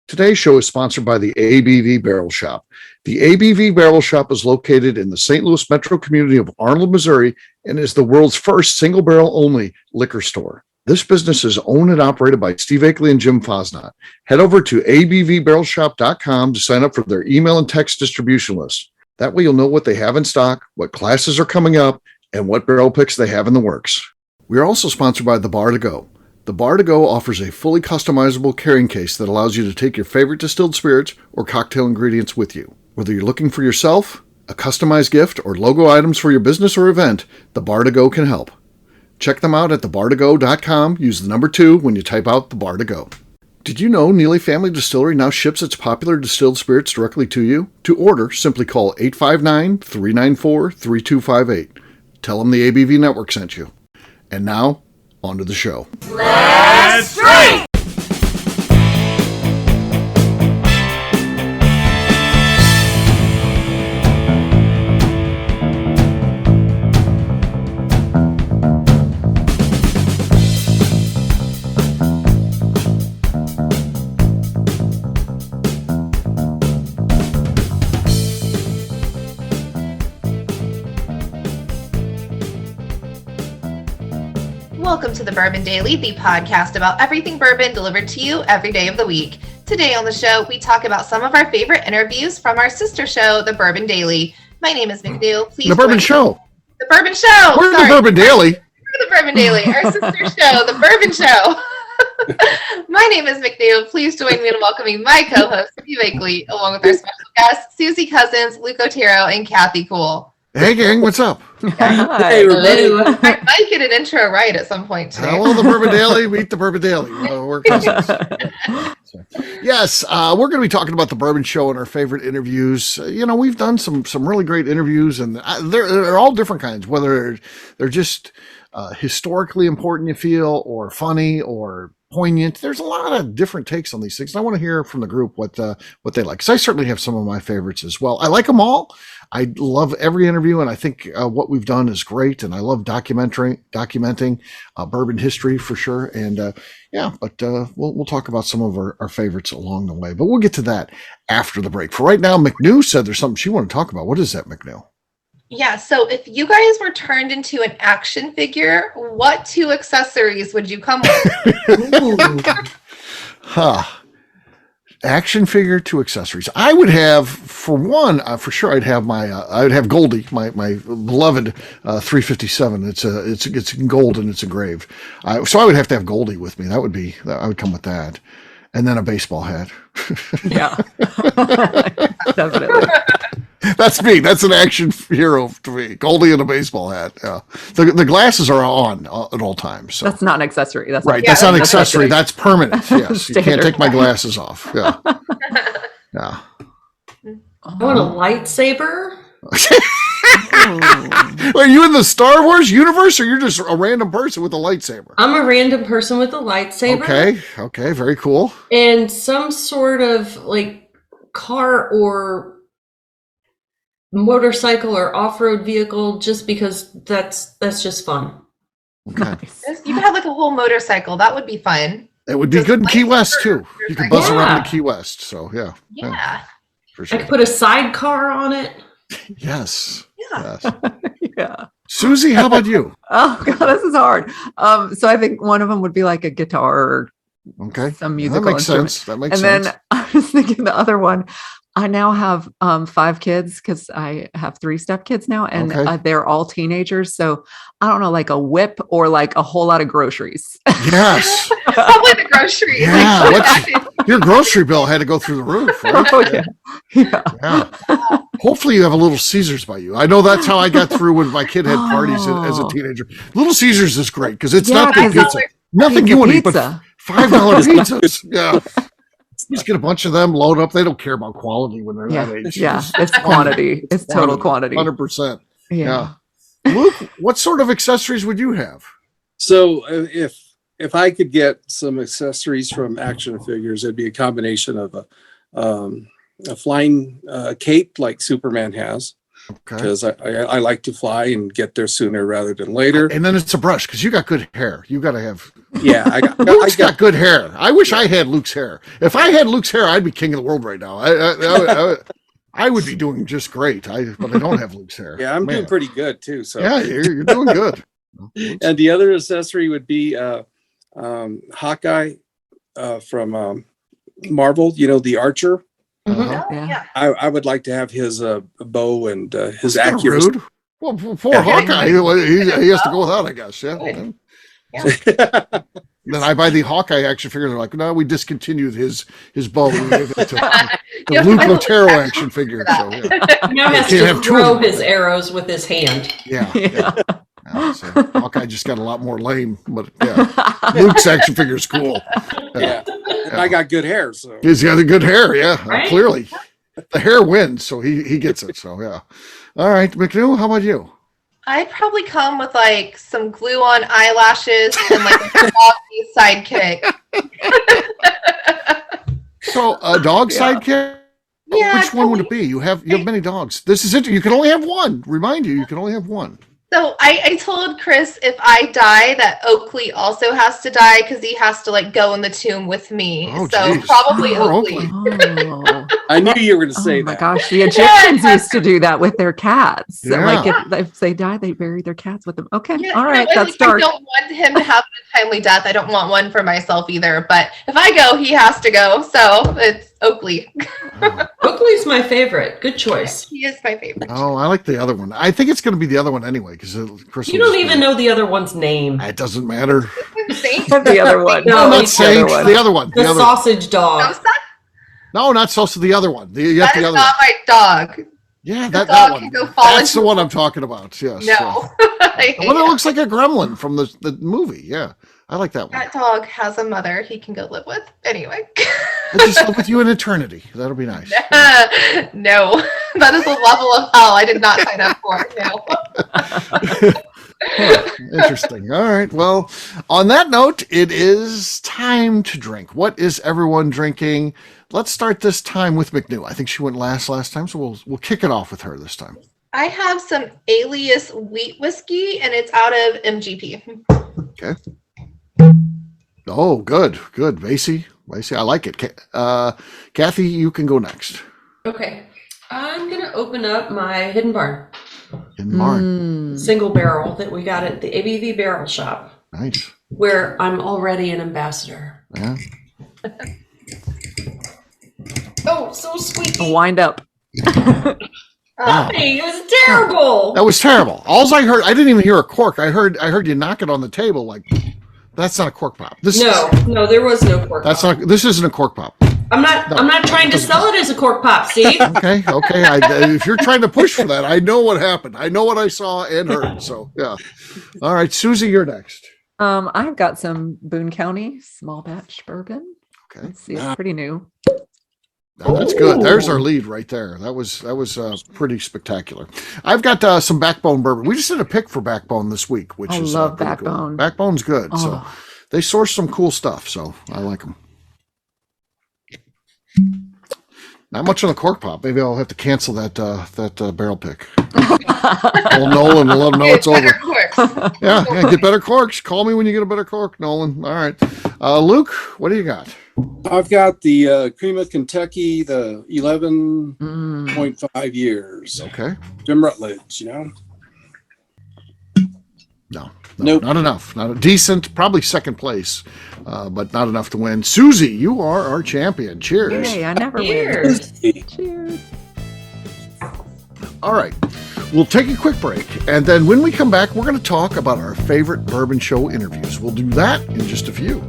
Today's show is sponsored by the ABV Barrel Shop. The ABV Barrel Shop is located in the St. Louis metro community of Arnold, Missouri, and is the world's first single barrel only liquor store. This business is owned and operated by Steve Akeley and Jim Fosnot. Head over to abvbarrelshop.com to sign up for their email and text distribution list. That way you'll know what they have in stock, what classes are coming up, and what barrel picks they have in the works. We are also sponsored by The Bar to Go. The Bar to Go offers a fully customizable carrying case that allows you to take your favorite distilled spirits or cocktail ingredients with you. Whether you're looking for yourself, a customized gift, or logo items for your business or event, The Bar to Go can help. Check them out at thebar2go.com. Use the number 2 when you type out The Bar to Go. Did you know Neely Family Distillery now ships its popular distilled spirits directly to you? To order, simply call 859-394-3258. Tell them the ABV Network sent you. And now, on to the show. Let's drink! Welcome to the Bourbon Daily, the podcast about everything bourbon delivered to you every day of the week. Today on the show, we talk about some of our favorite interviews from our sister show, the Bourbon Daily. My name is McNew. Please The Bourbon Show. The Bourbon Show. We're the Bourbon Daily. We're the Bourbon Daily, our sister show, the Bourbon Show. My name is McNew. Please join me in welcoming my co-host, Steve Akeley, along with our special guests, Susie Cousins, Luke Otero, and Kathy Cool. Hey, gang, what's up? Hey, everybody. I might get an intro right at some point today. Hello, the Bourbon Daily. Meet the Bourbon Daily. We're cousins. Yes, we're going to be talking about the Bourbon Show and our favorite interviews. We've done some really great interviews, and they're all different kinds, whether they're just historically important, you feel, or funny, or poignant. There's a lot of different takes on these things. And I want to hear from the group what they like, because I certainly have some of my favorites as well. I like them all. I love every interview, and I think what we've done is great, and I love documenting bourbon history for sure. And we'll talk about some of our favorites along the way, but we'll get to that after the break. For right now, McNew said there's something she wanted to talk about. What is that, McNew? Yeah, so if you guys were turned into an action figure, what 2 accessories would you come with? Action figure to accessories. I would have, for one, for sure, I'd have Goldie, my beloved 357. It's in gold and it's engraved. So I would have to have Goldie with me. I would come with that, and then a baseball hat. Yeah, definitely. That's me. That's an action hero to me. Goldie and a baseball hat. Yeah. The glasses are on at all times. So. That's not an accessory. That's right. That's not an accessory. That's permanent. Yes. You can't take my glasses off. Yeah. Yeah. I want a lightsaber. Are you in the Star Wars universe, or you're just a random person with a lightsaber? I'm a random person with a lightsaber. Okay. Very cool. And some sort of like car or motorcycle or off-road vehicle, just because that's just fun. Okay. Nice. You could have like a whole motorcycle. That would be fun. It would be good in Key West too. You could buzz around in Key West. So Yeah. For sure. I could put a sidecar on it. Yes. Yeah. Yes. Yeah. Susie, how about you? Oh God, this is hard. So I think one of them would be like a guitar or some musical that makes instrument. sense. That makes sense. sense. And then I was thinking the other one. I now have 5 kids because I have 3 stepkids now, and they're all teenagers. So I don't know, like a whip or like a whole lot of groceries. Yes. Probably the groceries. Yeah. Your grocery bill had to go through the roof, right? Oh, yeah. Hopefully you have a Little Caesars by you. I know that's how I got through when my kid had parties as a teenager. Little Caesars is great because it's not the pizza. Nothing you want to eat but $5 pizzas. Yeah. Just get a bunch of them, load up. They don't care about quality when they're that age. Yeah, it's quantity. It's total quantity. 100%. Yeah. Luke, what sort of accessories would you have? So if I could get some accessories from action figures, it'd be a combination of a flying cape like Superman has, because I like to fly and get there sooner rather than later. And then it's a brush because you got good hair. You got to have. Yeah, Luke's got good hair. I wish I had Luke's hair. If I had Luke's hair, I'd be king of the world right now. I would be doing just great. But I don't have Luke's hair. Yeah, I'm doing pretty good too. So yeah, you're doing good. And the other accessory would be Hawkeye from Marvel. You know, the Archer. Yeah. I would like to have his bow and his That's accuracy. rude. Well, poor Hawkeye, he has to go without, I guess. Yeah. Then I buy the Hawkeye action figure. They're like, no, we discontinued his bow. We gave it to the Luke Otero action figure. So He now has to throw his arrows with his hand. Yeah. So Hawkeye just got a lot more lame, but yeah, Luke's action figure is cool. Yeah. I got good hair, so he's got a good hair. Yeah, right? Clearly, the hair wins, so he gets it. So yeah. All right, McNew, how about you? I'd probably come with like some glue on eyelashes and like a coffee sidekick. So a dog sidekick. Yeah. Which one would it be? You have many dogs. This is it. You can only have one. Remind you can only have one. So I told Chris if I die that Oakley also has to die because he has to like go in the tomb with me. Oh, so geez. probably Poor Oakley. Oh. I knew you were going to say Oh my that. gosh, the Egyptians used to do that with their cats. So, Yeah. like if they die, they bury their cats with them. Okay, Yeah, all right, no, that's dark. I don't want him to have a timely death. I don't want one for myself either. But if I go, he has to go. So it's Oakley. Oakley's my favorite. Good choice. He is my favorite. Oh, I like the other one. I think it's going to be the other one anyway because Chris. You don't even know the other one's name. It doesn't matter. The other one. No, No, not it's Sage. one. The other one. The sausage dog. No, not Sosa. The other one. You That have is the other not one. my dog. Yeah, The that dog one. can go fall That's into the one I'm talking about. Yes. No. I The hate one that it. looks like a gremlin from the movie. Yeah, I like that one. That dog has a mother he can go live with. Anyway. I'll just live with you in eternity. That'll be nice. No. That is a level of hell I did not sign up for. No. Huh, interesting. All right. Well, on that note, it is time to drink. What is everyone drinking? Let's start this time with McNew. I think she went last time, so we'll kick it off with her this time. I have some Alias wheat whiskey, and it's out of MGP. Okay. Oh, good. Macy, I like it. Kathy, you can go next. Okay. I'm going to open up my Hidden Barn In March. single barrel that we got at the ABV Barrel Shop, Nice. where I'm already an ambassador. Yeah. Oh, so sweet. Wind up. Wow. It was terrible. That was terrible. All I heard, I didn't even hear a cork. I heard you knock it on the table like that's not a cork pop. No, there was no cork pop. This isn't a cork pop. I'm not trying to sell it as a cork pop, Steve. Okay. If you're trying to push for that, I know what happened. I know what I saw and heard. So yeah. All right, Susie, you're next. I've got some Boone County small batch bourbon. Okay. Let's see, it's pretty new. Now, that's good. There's our lead right there. That was pretty spectacular. I've got some Backbone bourbon. We just did a pick for Backbone this week, which I is love pretty Backbone. Cool. Backbone's good. So Oh. they source some cool stuff. So I like them. Not much on the cork pop. Maybe I'll have to cancel that barrel pick. Well, Nolan will let them know it's over. Yeah, get better corks. Call me when you get a better cork, Nolan. All right. Luke, what do you got? I've got the Cream of Kentucky, the 11.5 years. Okay. Jim Rutledge, you know? No, Nope. not enough. Not a decent, probably second place, but not enough to win. Susie, you are our champion. Cheers. Yay, I never win. Cheers. Cheers. All right. We'll take a quick break, and then when we come back, we're going to talk about our favorite Bourbon Show interviews. We'll do that in just a few.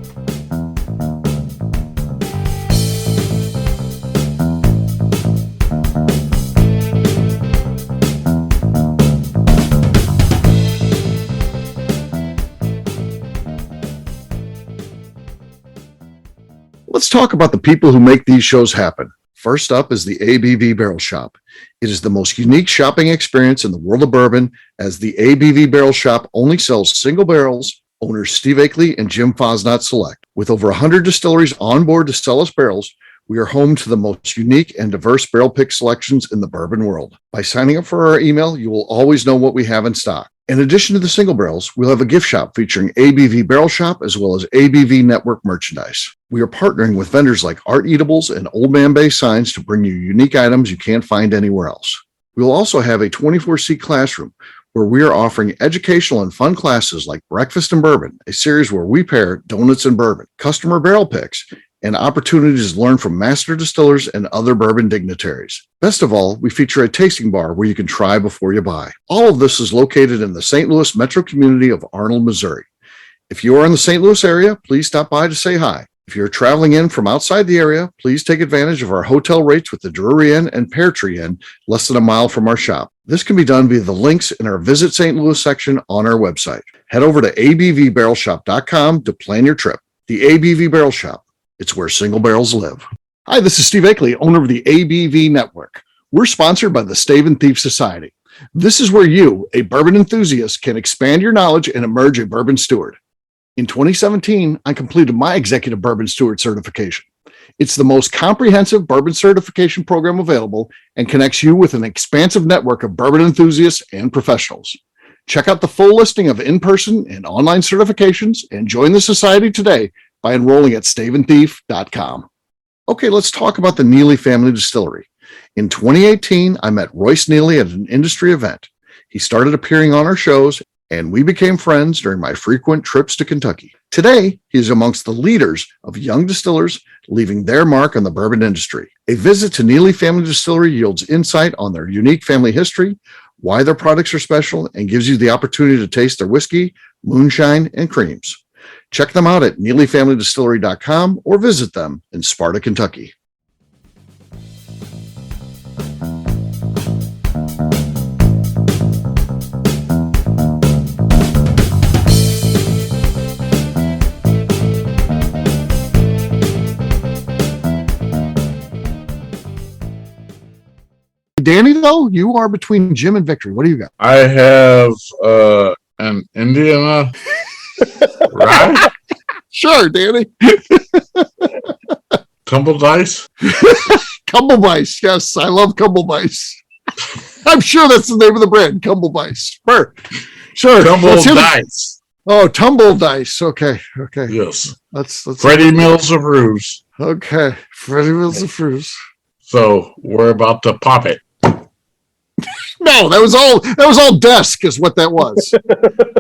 Let's talk about the people who make these shows happen. First up is the ABV Barrel Shop. It is the most unique shopping experience in the world of bourbon, as the ABV Barrel Shop only sells single barrels. Owners Steve Akeley and Jim Fosnot select. With over 100 distilleries on board to sell us barrels, We are home to the most unique and diverse barrel pick selections in the bourbon world. By signing up for our email, you will always know what we have in stock. In addition to the single barrels, we'll have a gift shop featuring ABV Barrel Shop as well as ABV Network merchandise. We are partnering with vendors like Art Eatables and Old Man Bay Signs to bring you unique items you can't find anywhere else. We will also have a 24-seat classroom where we are offering educational and fun classes like Breakfast and Bourbon, a series where we pair donuts and bourbon, customer barrel picks, and opportunities to learn from master distillers and other bourbon dignitaries. Best of all, we feature a tasting bar where you can try before you buy. All of this is located in the St. Louis metro community of Arnold, Missouri. If you are in the St. Louis area, please stop by to say hi. If you're traveling in from outside the area, please take advantage of our hotel rates with the Drury Inn and Pear Tree Inn, less than a mile from our shop. This can be done via the links in our Visit St. Louis section on our website. Head over to abvbarrelshop.com to plan your trip. The ABV Barrel Shop. It's where single barrels live. Hi, this is Steve Akeley, owner of the ABV Network. We're sponsored by the Stave and Thief Society. This is where you, a bourbon enthusiast, can expand your knowledge and emerge a bourbon steward. In 2017, I completed my Executive Bourbon Steward certification. It's the most comprehensive bourbon certification program available and connects you with an expansive network of bourbon enthusiasts and professionals. Check out the full listing of in-person and online certifications and join the society today by enrolling at staveandthief.com. Okay, let's talk about the Neely Family Distillery. In 2018, I met Royce Neely at an industry event. He started appearing on our shows, and we became friends during my frequent trips to Kentucky. Today, he is amongst the leaders of young distillers leaving their mark on the bourbon industry. A visit to Neely Family Distillery yields insight on their unique family history, why their products are special, and gives you the opportunity to taste their whiskey, moonshine, and creams. Check them out at NeelyFamilyDistillery.com or visit them in Sparta, Kentucky. Danny, though, you are between Jim and Victory. What do you got? I have an Indiana rye. Sure, Danny. Tumble dice. Cumble Vice. Yes, I love Cumble Vice. I'm sure that's the name of the brand, Cumble Vice. Sure. Tumble dice. Oh, Tumble Dice. Okay. Yes. Let's Freddie Mills approves. Okay. Freddie Mills approves. So we're about to pop it. No, that was all desk is what that was.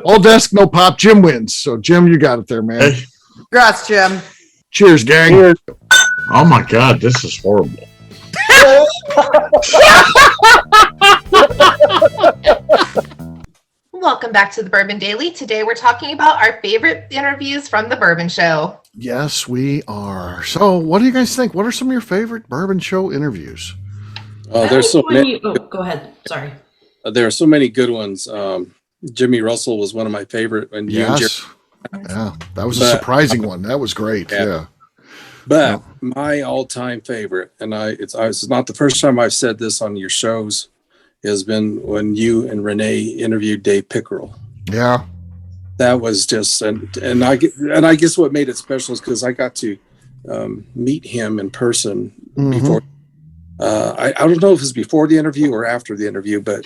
All desk, no pop. Jim wins. So Jim, you got it there, man. Hey. Congrats, Jim. Cheers, gang. Cheers. Oh my God, this is horrible. Welcome back to the Bourbon Daily. Today we're talking about our favorite interviews from the Bourbon Show. Yes, we are. So what do you guys think? What are some of your favorite Bourbon Show interviews? There's so many. Oh, go ahead. Sorry. There are so many good ones. Jimmy Russell was one of my favorite. And yes. Yeah, that was a surprising one. That was great. Yeah. But my all-time favorite, and it's not the first time I've said this on your shows, has been when you and Renee interviewed Dave Pickerel. Yeah. That was just, and I guess what made it special is because I got to meet him in person before. I don't know if it was before the interview or after the interview, but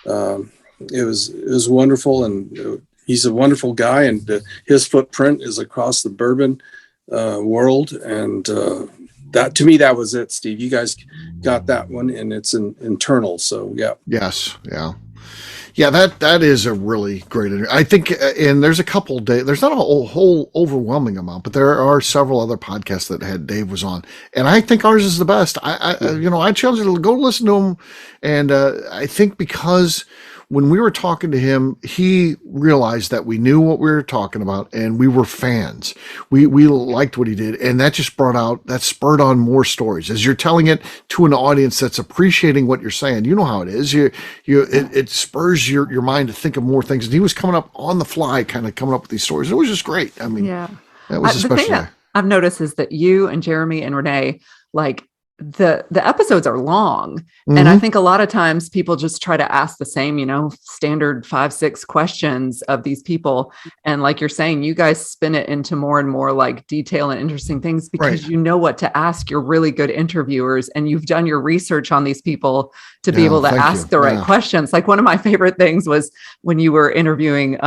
it was wonderful, and he's a wonderful guy, and his footprint is across the bourbon world, and that to me that was it. Steve, you guys got that one, and it's internal. So yeah. Yes. Yeah, that is a really great interview. I think, and there's a couple days, there's not a whole overwhelming amount, but there are several other podcasts that had Dave was on, and I think ours is the best. I challenge you to go listen to him, and I think because when we were talking to him, he realized that we knew what we were talking about, and we were fans. We liked what he did, and that just spurred on more stories. As you're telling it to an audience that's appreciating what you're saying, you know how it is. It spurs your mind to think of more things. And he was coming up on the fly, kind of coming up with these stories. It was just great. I mean, that was the thing that I've noticed is that you and Jeremy and Renee, like, the episodes are long. And I think a lot of times people just try to ask the same, standard 5-6 questions of these people. And like you're saying, you guys spin it into more and more like detail and interesting things because you know what to ask. You're really good interviewers and you've done your research on these people to be able to ask the right questions. Like one of my favorite things was when you were interviewing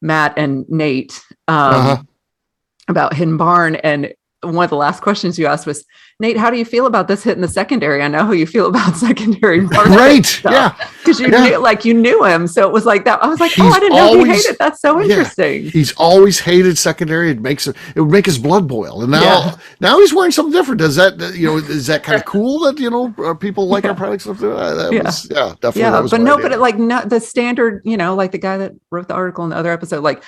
Matt and Nate about Hidden Barn, and one of the last questions you asked was, Nate, how do you feel about this hitting the secondary? I know how you feel about secondary market. Right. Yeah. Because you knew him. So it was like that. I was like, I didn't know he hated. That's so interesting. He's always hated secondary. It would make his blood boil. And now he's wearing something different. Does that, is that kind of cool that, people like our products? Definitely. Yeah. But the standard, like the guy that wrote the article in the other episode, like,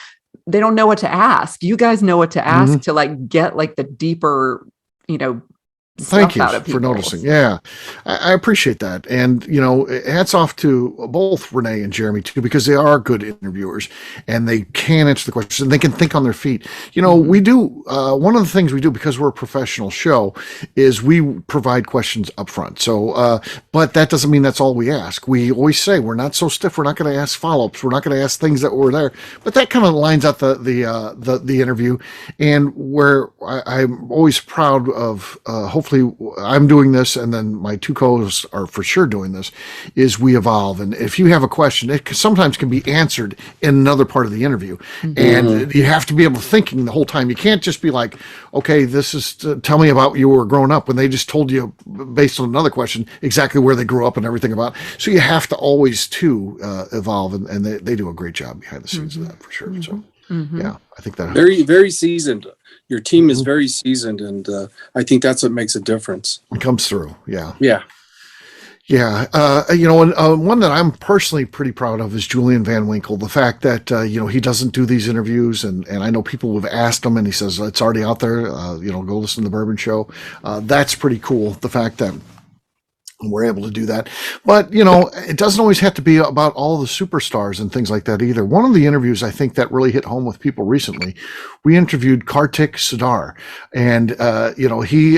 they don't know what to ask. You guys know what to ask to like get like the deeper, Thank you for noticing. Yeah, I appreciate that. And, hats off to both Renee and Jeremy, too, because they are good interviewers and they can answer the questions and they can think on their feet. We do one of the things we do because we're a professional show is we provide questions up front. So, but that doesn't mean that's all we ask. We always say we're not so stiff. We're not going to ask follow-ups. We're not going to ask things that were there. But that kind of lines out the interview. And where I'm always proud of, hopefully I'm doing this, and then my two co-hosts are for sure doing this, is we evolve. And if you have a question, it sometimes can be answered in another part of the interview. And you have to be able to thinking the whole time. You can't just be like, okay, this is tell me about you were growing up, when they just told you based on another question exactly where they grew up and everything about. So you have to always evolve, and they do a great job behind the scenes of that for sure. So yeah, I think that very, very seasoned. Your team is very seasoned, and I think that's what makes a difference. It comes through. Yeah. Yeah. Yeah. And one that I'm personally pretty proud of is Julian Van Winkle. The fact that, he doesn't do these interviews, and I know people have asked him, and he says, it's already out there. Go listen to the Bourbon Show. That's pretty cool. The fact that we're able to do that. But, it doesn't always have to be about all the superstars and things like that either. One of the interviews I think that really hit home with people recently, we interviewed Kartik Sidar, and, he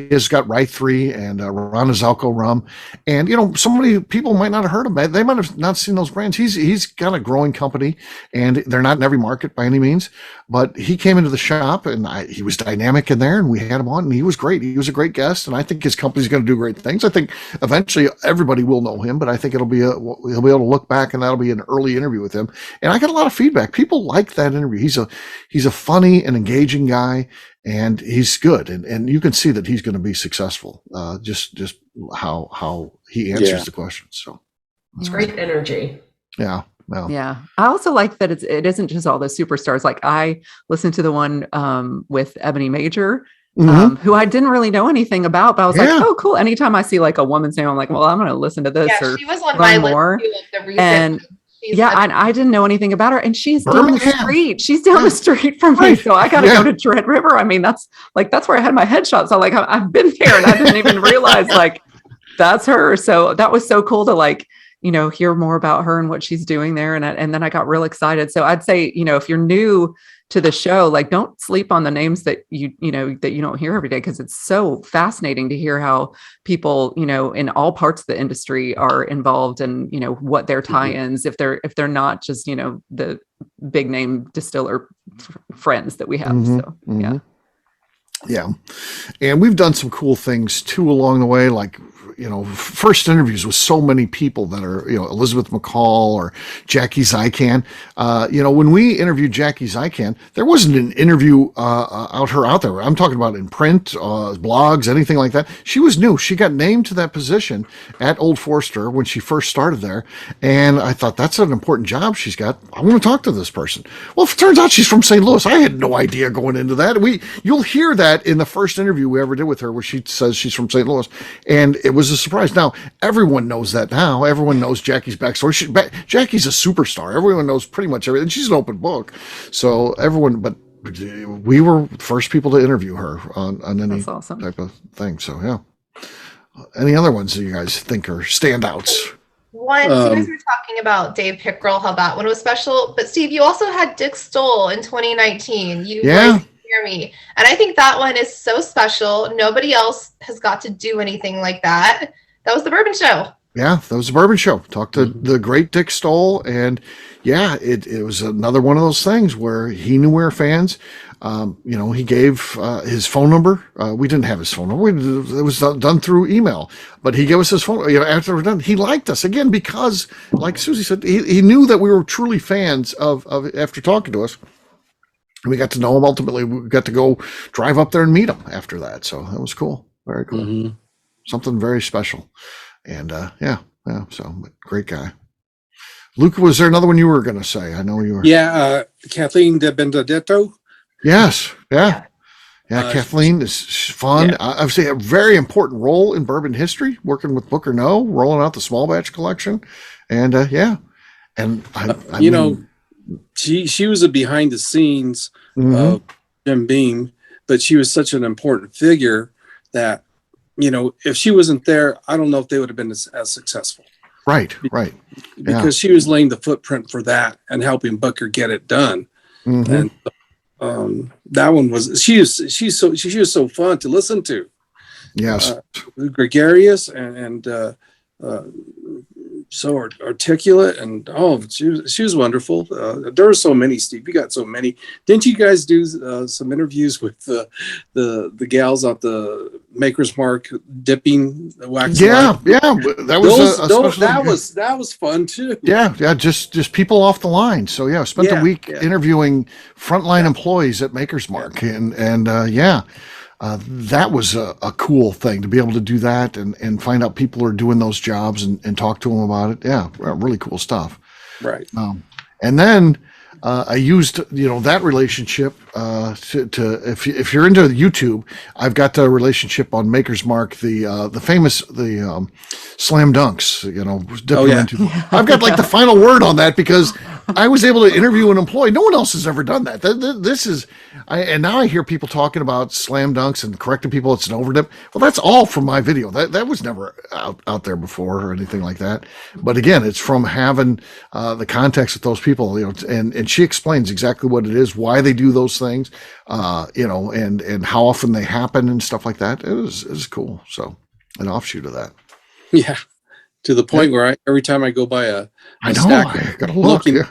has got Rye 3 and Ranazalco rum. And, so many people might not have heard of him. They might have not seen those brands. He's got a growing company, and they're not in every market by any means, but he came into the shop, and he was dynamic in there, and we had him on, and he was great. He was a great guest, and I think his company's going to do great things. I think eventually everybody will know him, but I think he'll be able to look back, and that'll be an early interview with him. And I got a lot of feedback. People like that interview. He's a funny and engaging guy, and he's good. And you can see that he's going to be successful. Just how he answers the questions. So it's great energy. Yeah. Well, yeah. I also like that it isn't just all the superstars. Like I listened to the one with Ebony Major, who I didn't really know anything about, but I was like, oh, cool. Anytime I see like a woman's name, I'm like, well, I'm going to listen to this. Yeah, she was on my list too of the recent. And I didn't know anything about her, and she's down the street. She's down the street from me, so I got to go to Dread River. I mean, that's where I had my headshot. So like, I've been there, and I didn't even realize like that's her. So that was so cool to like, hear more about her and what she's doing there, and then I got real excited. So I'd say, if you're new to the show, like don't sleep on the names that you don't hear every day, because it's so fascinating to hear how people, in all parts of the industry are involved, and what their tie-ins, if they're not just the big name distiller friends that we have. So yeah, and we've done some cool things too along the way, like first interviews with so many people that are, Elizabeth McCall or Jackie Zykan. When we interviewed Jackie Zykan, there wasn't an interview out there. I'm talking about in print, blogs, anything like that. She was new. She got named to that position at Old Forester when she first started there. And I thought, that's an important job she's got. I want to talk to this person. Well, it turns out she's from St. Louis. I had no idea going into that. You'll hear that in the first interview we ever did with her, where she says she's from St. Louis. And it was a surprise. Now, everyone knows that now. Everyone knows Jackie's backstory. Jackie's a superstar. Everyone knows pretty much everything. She's an open book. So but we were the first people to interview her on any type of thing. So, yeah. Any other ones that you guys think are standouts? One, so you guys were talking about Dave Pickrell, how that one was special. But Steve, you also had Dick Stoll in 2019. You Jeremy. And I think that one is so special. Nobody else has got to do anything like that. That was the Bourbon Show. Yeah, that was a Bourbon Show. Talked to the great Dick Stoll, and yeah, it was another one of those things where he knew we were fans. He gave his phone number. We didn't have his phone number. It was done through email, but he gave us his phone. After we're done, he liked us again because, like Susie said, he knew that we were truly fans of after talking to us. We got to know him. Ultimately, we got to go drive up there and meet him after that. So that was cool. Very cool. Mm-hmm. Something very special. And so great guy. Luke, was there another one you were going to say? I know you were. Yeah, Kathleen de Benedetto. Yes, yeah. Kathleen is fun. Yeah. Obviously, a very important role in bourbon history, working with Booker No, rolling out the small batch collection, and and she was a behind the scenes of Jim Beam, but she was such an important figure that. If she wasn't there, I don't know if they would have been as successful. Right. Because she was laying the footprint for that and helping Booker get it done. Mm-hmm. And that one was she was so fun to listen to. Yes, gregarious and so articulate, and she was wonderful. There were so many, Steve. You got so many. Didn't you guys do some interviews with the gals at the Maker's Mark dipping the wax? Yeah. That was fun too. Yeah. Just people off the line. So yeah, spent a week interviewing frontline employees at Maker's Mark, and that was a cool thing to be able to do that and find out people are doing those jobs and talk to them about it. Yeah, really cool stuff. Right. And then I used that relationship to if you're into YouTube, I've got the relationship on Maker's Mark, the famous slam dunks. I've got like the final word on that because I was able to interview an employee. No one else has ever done that. This is, and now I hear people talking about slam dunks and correcting people. It's an overdip. Well, that's all from my video. That was never out there before or anything like that. But again, it's from having the context with those people. And she explains exactly what it is, why they do those things, and how often they happen and stuff like that. It was cool. So an offshoot of that. Yeah. To the point where every time I go by I gotta look at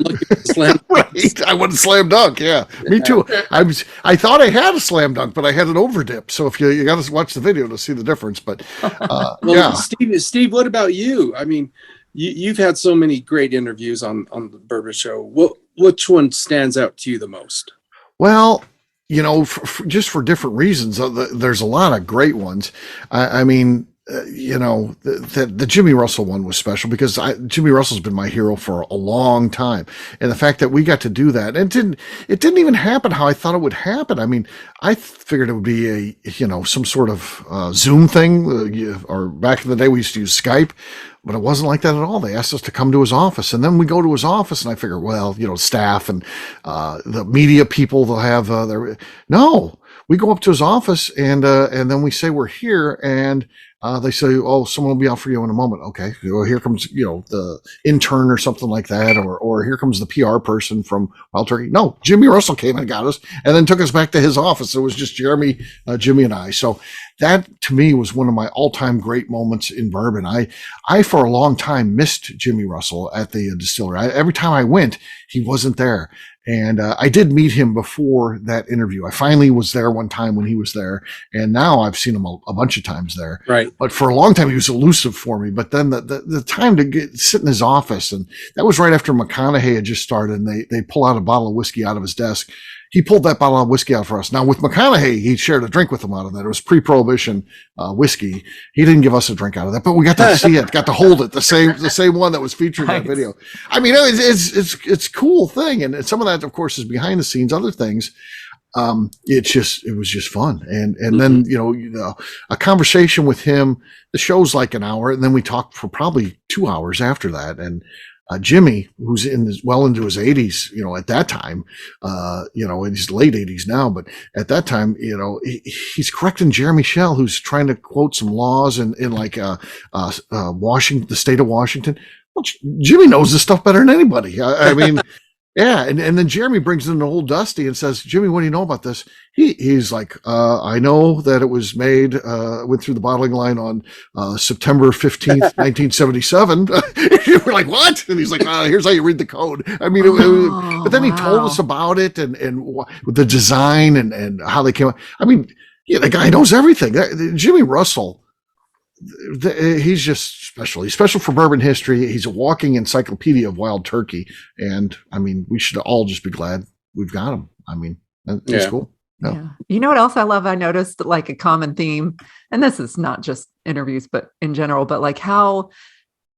slam right. I want a slam dunk. Yeah, me too. I thought I had a slam dunk, but I had an overdip. So if you got to watch the video to see the difference. But Steve, what about you? I mean, you've had so many great interviews on the Bourbon Show. Which one stands out to you the most? Well, just for different reasons. There's a lot of great ones. I mean. The Jimmy Russell one was special because Jimmy Russell's been my hero for a long time, and the fact that we got to do that, and it didn't even happen how I thought it would happen. I mean, I figured it would be some sort of Zoom thing, or back in the day we used to use Skype, but it wasn't like that at all. They asked us to come to his office, and then we go to his office, and I figure, well, staff and the media people, they'll have no. We go up to his office, and then we say we're here, and they say, "Oh, someone will be out for you in a moment." Okay, well, here comes the intern or something like that, or here comes the PR person from Wild Turkey. No, Jimmy Russell came and got us, and then took us back to his office. It was just Jeremy, Jimmy, and I. So that to me was one of my all-time great moments in bourbon. I for a long time missed Jimmy Russell at the distillery. Every time I went, he wasn't there. And I did meet him before that interview. I finally was there one time when he was there, and now I've seen him a bunch of times there. Right. But for a long time, he was elusive for me. But then the time to sit in his office, and that was right after McConaughey had just started, and they pull out a bottle of whiskey out of his desk. He pulled that bottle of whiskey out for us. Now with McConaughey, he shared a drink with him out of that. It was pre-prohibition whiskey. He didn't give us a drink out of that, but we got to see it, got to hold it. The same one that was featured in that video. I mean, it's a cool thing. And some of that, of course, is behind the scenes. Other things, it was just fun. And then, a conversation with him, the show's like an hour, and then we talked for probably 2 hours after that. And Jimmy, who's well into his 80s, at that time, in his late 80s now, but at that time, he's correcting Jeremy Schell, who's trying to quote some laws in like Washington, the state of Washington. Well, Jimmy knows this stuff better than anybody. I mean, Yeah, and then Jeremy brings in the old Dusty and says, "Jimmy, what do you know about this?" He's like, "I know that it was made, went through the bottling line on September 15th, 1977." We're like, "What?" And he's like, "Here's how you read the code." I mean, but then he told us about it and the design and how they came out. I mean, yeah, the guy knows everything. Jimmy Russell. He's just special. He's special for bourbon history. He's a walking encyclopedia of wild turkey. And I mean, we should all just be glad we've got him. I mean, that's cool. No. Yeah. You know what else I love? I noticed like a common theme, and this is not just interviews, but in general, but like how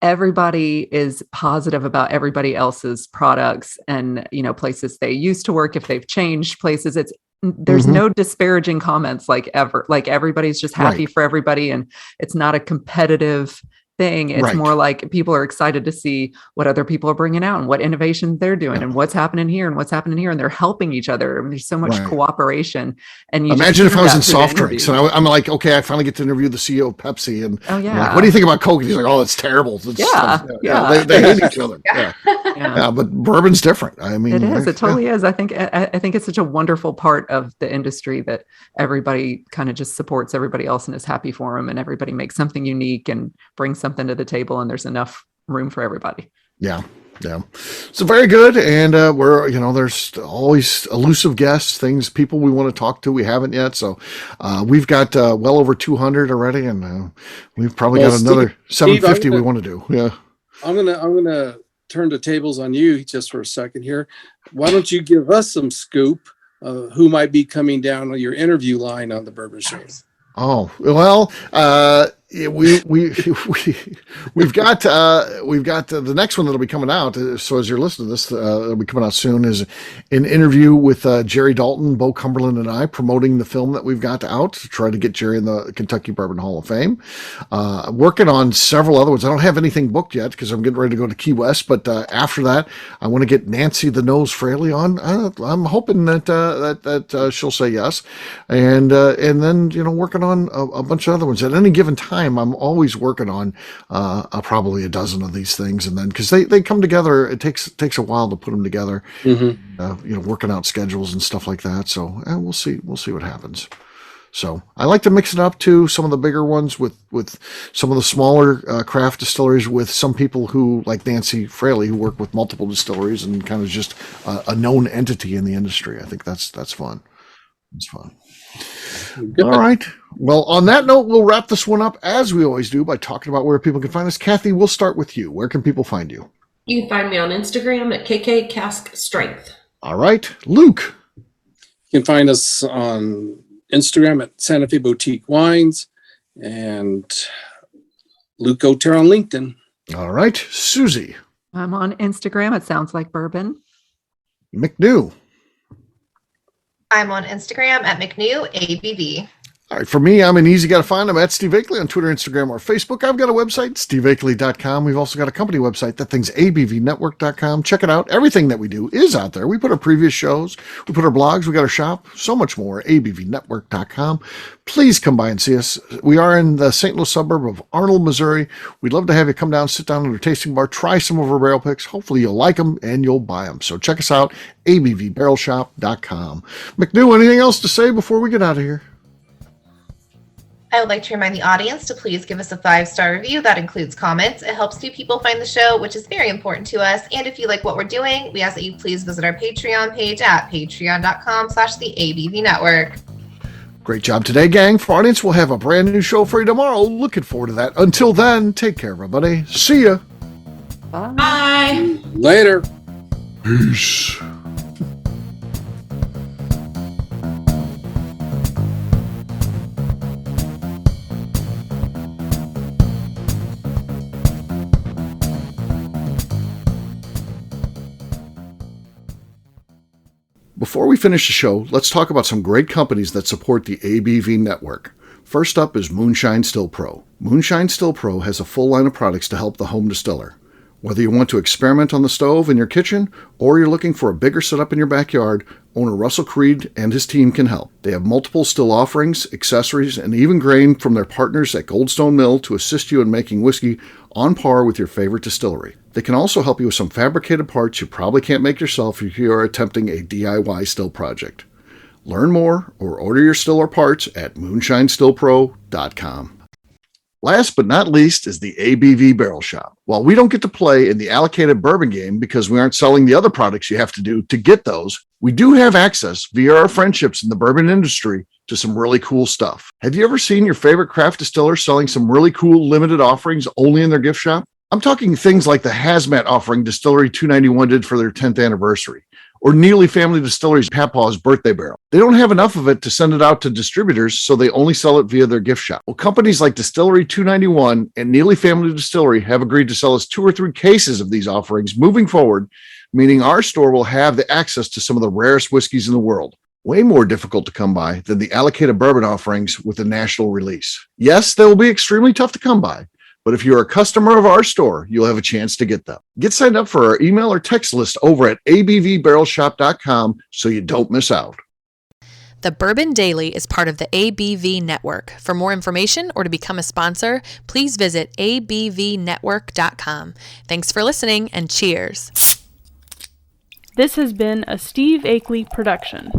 everybody is positive about everybody else's products and, places they used to work. If they've changed places, there's no disparaging comments like ever. Like everybody's just happy for everybody, and it's not a competitive thing. It's more like people are excited to see what other people are bringing out and what innovation they're doing and what's happening here and what's happening here. And they're helping each other. I mean, there's so much cooperation. And you imagine if I was in soft drinks and I'm like, okay, I finally get to interview the CEO of Pepsi. And like, what do you think about Coke? And he's like, oh, it's terrible. They hate each other. But bourbon's different. I mean, it is. It totally is. I think it's such a wonderful part of the industry that everybody kind of just supports everybody else and is happy for them, and everybody makes something unique and brings something to the table, and there's enough room for everybody. Yeah. So very good. And there's always elusive guests, people we want to talk to. We haven't yet. So we've got well over 200 already, and we've probably got another 750 we want to do. Yeah. I'm gonna turn the tables on you just for a second here. Why don't you give us some scoop of who might be coming down on your interview line on the Bourbon Shows? Oh, well, we've got the next one that'll be coming out. So as you're listening to this, it'll be coming out soon, is an interview with Jerry Dalton, Bo Cumberland, and I promoting the film that we've got out to try to get Jerry in the Kentucky Bourbon Hall of Fame. Working on several other ones. I don't have anything booked yet because I'm getting ready to go to Key West. But after that, I want to get Nancy the Nose Fraley on. I'm hoping that she'll say yes, and then working on a bunch of other ones. At any given time, I'm always working on probably a dozen of these things, and then because they come together, it takes a while to put them together. Working out schedules and stuff like that. So we'll see what happens. So I like to mix it up to some of the bigger ones with some of the smaller craft distilleries, with some people who, like Nancy Fraley, who work with multiple distilleries and kind of just a known entity in the industry. I think that's fun. It's fun. Good. All right. Well, on that note, we'll wrap this one up as we always do by talking about where people can find us. Kathy, we'll start with you. Where can people find you? You can find me on Instagram at KK Cask Strength. All right. Luke. You can find us on Instagram at Santa Fe Boutique Wines, and Luke O'Terra on LinkedIn. All right. Susie. I'm on Instagram. It sounds like bourbon. McNew. I'm on Instagram at McNew ABV. All right, for me, I'm an easy guy to find. I'm at Steve Akeley on Twitter, Instagram, or Facebook. I've got a website, steveakeley.com. We've also got a company website. That thing's abvnetwork.com. Check it out. Everything that we do is out there. We put our previous shows, we put our blogs, we got our shop, so much more. abvnetwork.com. Please come by and see us. We are in the St. Louis suburb of Arnold, Missouri. We'd love to have you come down, sit down at our tasting bar, try some of our barrel picks. Hopefully you'll like them and you'll buy them. So check us out, abvbarrelshop.com. McNew, anything else to say before we get out of here? I would like to remind the audience to please give us a 5-star review. That includes comments. It helps new people find the show, which is very important to us. And if you like what we're doing, we ask that you please visit our Patreon page at patreon.com/the Network. Great job today, gang. For our audience, we'll have a brand new show for you tomorrow. Looking forward to that. Until then, take care, everybody. See ya. Bye. Later. Peace. Before we finish the show, let's talk about some great companies that support the ABV network. First up is Moonshine Still Pro. Moonshine Still Pro has a full line of products to help the home distiller. Whether you want to experiment on the stove in your kitchen or you're looking for a bigger setup in your backyard, owner Russell Creed and his team can help. They have multiple still offerings, accessories, and even grain from their partners at Goldstone Mill to assist you in making whiskey on par with your favorite distillery. They can also help you with some fabricated parts you probably can't make yourself if you are attempting a DIY still project. Learn more or order your still or parts at moonshinestillpro.com. Last but not least is the ABV Barrel Shop. While we don't get to play in the allocated bourbon game because we aren't selling the other products you have to do to get those, we do have access via our friendships in the bourbon industry to some really cool stuff. Have you ever seen your favorite craft distiller selling some really cool limited offerings only in their gift shop? I'm talking things like the hazmat offering Distillery 291 did for their 10th anniversary, or Neely Family Distillery's Papaw's birthday barrel. They don't have enough of it to send it out to distributors, so they only sell it via their gift shop. Well, companies like Distillery 291 and Neely Family Distillery have agreed to sell us 2 or 3 cases of these offerings moving forward, meaning our store will have the access to some of the rarest whiskeys in the world. Way more difficult to come by than the allocated bourbon offerings with the national release. Yes, they will be extremely tough to come by, but if you're a customer of our store, you'll have a chance to get them. Get signed up for our email or text list over at abvbarrelshop.com so you don't miss out. The Bourbon Daily is part of the ABV Network. For more information or to become a sponsor, please visit abvnetwork.com. Thanks for listening and cheers. This has been a Steve Akeley production.